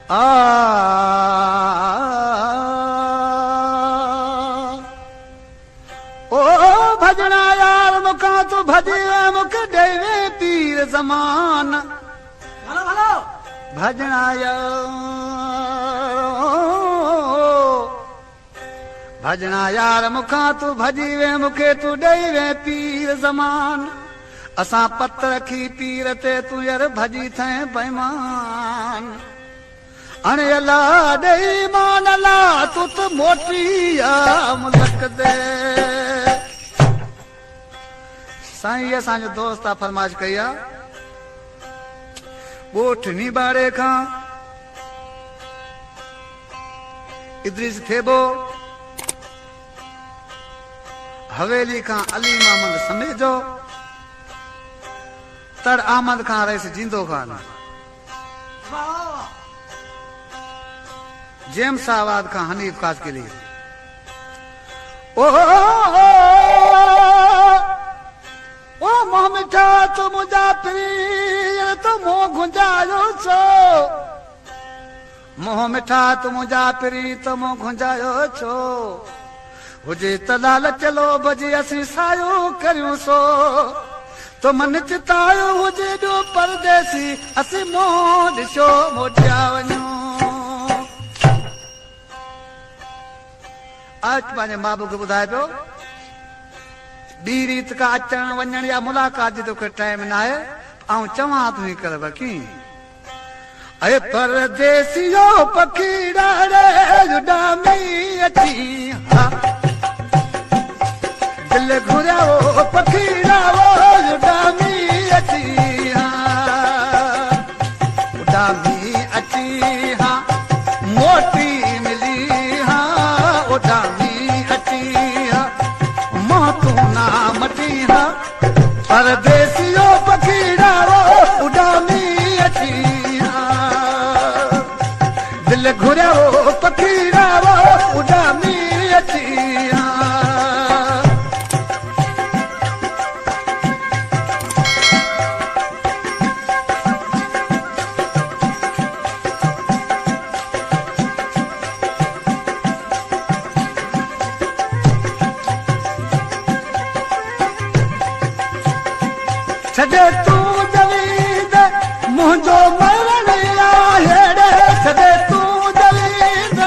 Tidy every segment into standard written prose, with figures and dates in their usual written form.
आ ओ भजना यार मुका तो भजे मुख देवे पीर जमान भलो भलो भजना यार मुखा तू भजीवे मुखे तू ॾेवे पीर ज़मान असां पत रखी पीर ते तू यार भजी थे बेईमान अणे अला ॾेई मान अला तू त मोटी आ मुल्क दे साईं असांजो दोस्त आहे फरमाइश कई आहे ॻोठनी बाड़े खां इद्रिस थेबो हवेली खां अली मोहम्मद समेजो तड़ अहमद खां रईस जींदो खान जेम्स आबाद खां हनीफ खास के लिए ओ मोह मिठा तो मुंहिंजा पीर तो मोह गुंजायो छो मोह मिठा तो मुंहिंजा पीर तो मोह गुंजायो छो हुजे त लाल चलो बजे असीं सायो करियूं सो तो मन चितायो हुजे जो परदेसी असीं मोह ॾिसो मोटिया वञूं आज पंहिंजे मां खे ॿुधाए पियो ॿी रीत का अचण वञण या मुलाक़ात जी तोखे टाइम न आहे ऐं चवां तूं कर वकी अरे परदेसियो पखी ॾाड़े जुॾामी अची हा दिल घुरियो पखी ॾाड़ो जुॾामी अची हा उॾामी अची हा मोटी मिली हा उॾामी अची हा मटी हा परदेसियो पखी ॾाड़ो उॾामी अची हा दिल घुरियो पखी ॾाड़ो उॾामी अची हा छॾे तूं जवीद मुंहिंजो मरण आहे छॾे तूं जवीद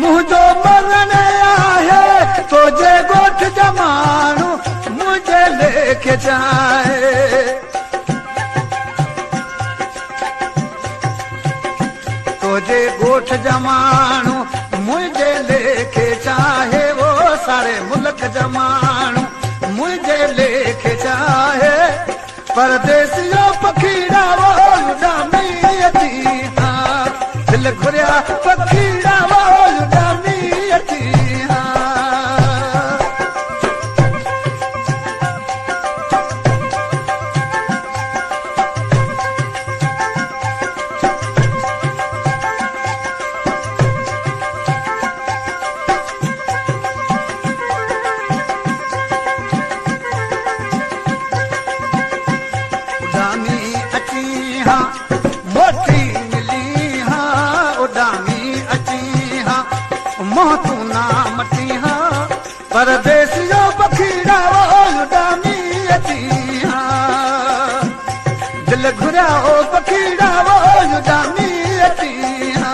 मुंहिंजो मरण आहे तुंहिंजे ॻोठ जा माण्हू मुंहिंजे लेखे चाहे तुंहिंजे ॻोठ जा माण्हू मुझे लेके चाहे वो सारे मुल्क जमानू मुझे लेके चाहे परदेसियो पखी ॾाड़ो उॾामी अची हा दिल घुरिया पखी ॾाड़ो उॾामी अची हा मोटी मिली हा उॾामी अची हा मोह तूं ना मटी हा परदेसियो पखी ॾाड़ो उॾामी अची हा दिल घुरियो पखी ॾाड़ो उॾामी अची हा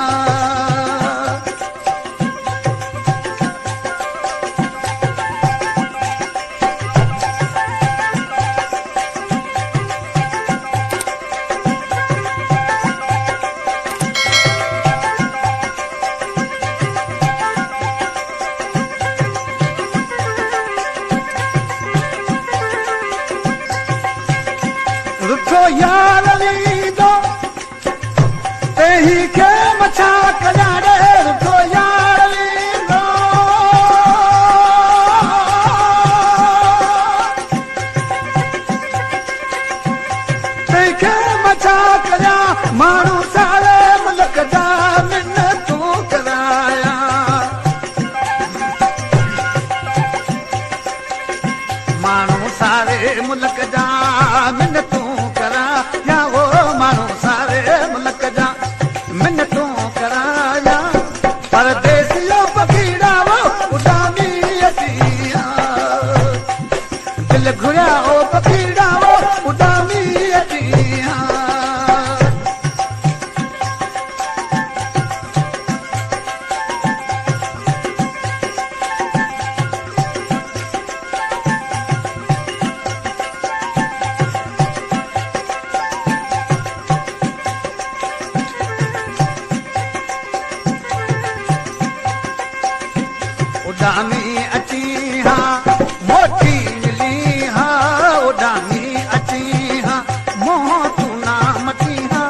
रुठो यार वींदो तेही खे मछा कया रे रुठो यार वींदो तेही खे मछा कया माण्हू सारे मुल्क जा मिन्नतूं कराया माण्हू सारे मुल्क जा घुरिया ओ पखीड़ा वो उॾामी अची हा उॾामी अची हा मोटी मिली हा उॾामी अची हा मोह तूं ना मटी हा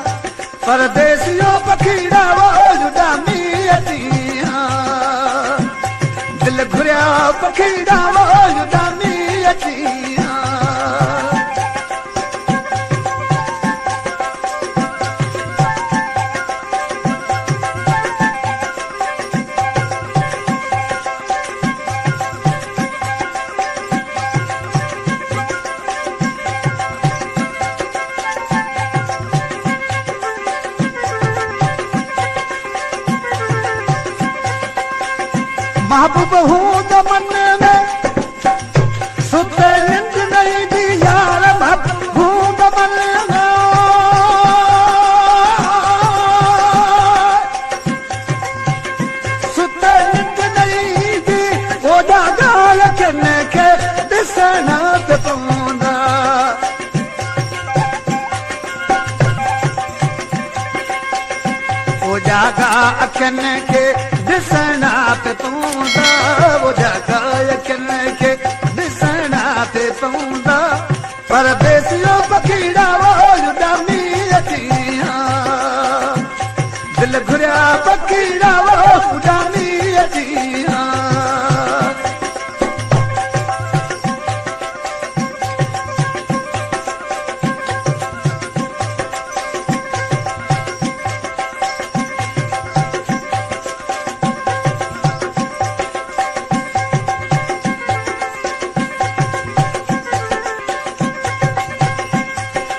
परदेसियो पखीड़ा वो उॾामी अची हा दिल घुरिया पखीड़ा वो उॾामी अची हा महबूब हूं त मन में सुते निंद नहीं दी यार महबूब हूं त मन में सुते निंद नहीं दी ओॾा ॻाल्हि किन खे ॾिसण पे पवंदा ओॾा अखियुनि खे ॾिसण पे पवंदा ओॾा अखियुनि खे ॾिसण पे पवंदा परदेसियो पखीड़ा वो उॾामी अची हा दिल घुरिया पखीड़ा वो उॾामी अची हा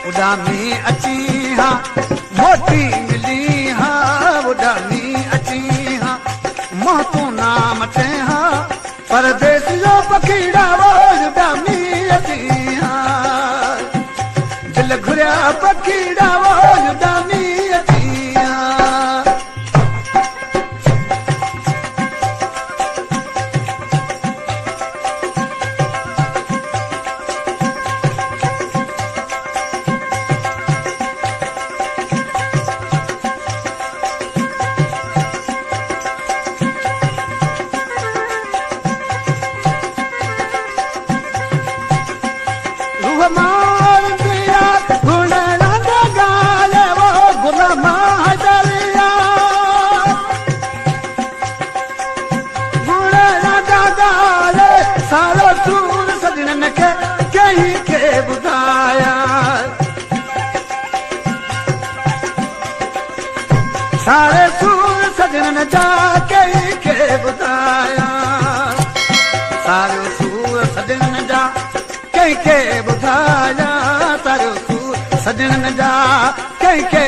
उॾामी अची हा मोटी मिली हा उॾामी अची हा मोह तूं ना मटे हा परदेसियो पखीड़ा वो उॾामी अची हा दिल घुरिया पखीड़ा वो उॾामी अची हा मार दिया गुण रंग गाले वो गुलाम दरिया गुण रंग गाले सारो सूर सजनन खे कहीं के ॿुधाया सारे सूर सजनन जा कहीं के ॿुधाया सारो सूर सजनन जा कंहिंखे ॿुधाया तारो सूर सजनन जा कंहिंखे